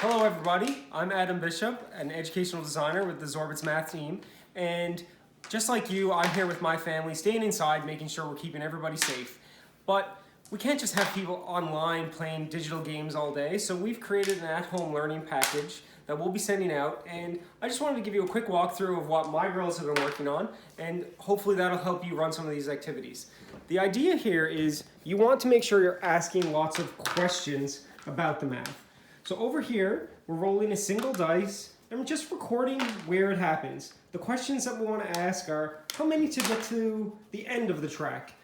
Hello everybody, I'm Adam Bishop, an educational designer with the Zorbit's math team, and just like you, I'm here with my family, staying inside, making sure we're keeping everybody safe. But we can't just have people online playing digital games all day, so we've created an at-home learning package that we'll be sending out, and I just wanted to give you a quick walkthrough of what my girls have been working on, and hopefully that'll help you run some of these activities. The idea here is you want to make sure you're asking lots of questions about the math. So over here, we're rolling a single dice, and we're just recording where it happens. The questions that we want to ask are, how many to get to the end of the track?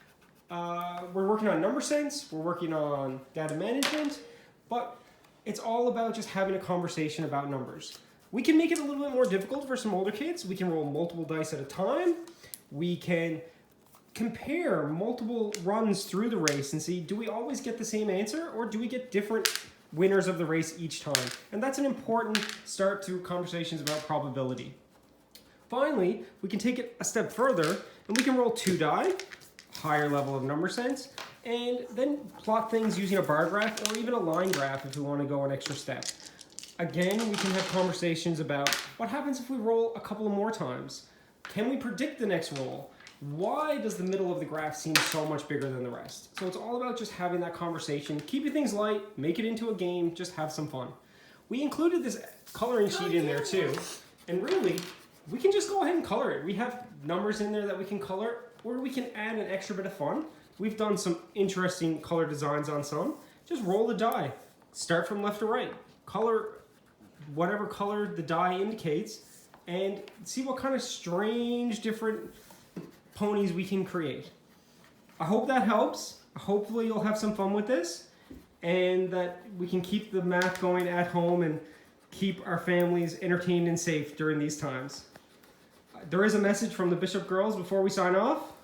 We're working on number sense, we're working on data management, but it's all about just having a conversation about numbers. We can make it a little bit more difficult for some older kids. We can roll multiple dice at a time. We can compare multiple runs through the race and see, do we always get the same answer, or do we get different winners of the race each time? And that's an important start to conversations about probability. Finally, we can take it a step further and we can roll 2 die, higher level of number sense, and then plot things using a bar graph or even a line graph if we want to go an extra step. Again, we can have conversations about what happens if we roll a couple of more times. Can we predict the next roll? Why does the middle of the graph seem so much bigger than the rest? So it's all about just having that conversation, keeping things light, make it into a game, just have some fun. We included this coloring sheet in there too, and really, we can just go ahead and color it. We have numbers in there that we can color, or we can add an extra bit of fun. We've done some interesting color designs on some. Just roll the die. Start from left to right. Color whatever color the die indicates, and see what kind of strange different ponies we can create. I hope that helps. Hopefully you'll have some fun with this, and that we can keep the math going at home and keep our families entertained and safe during these times. There is a message from the Bishop girls before we sign off.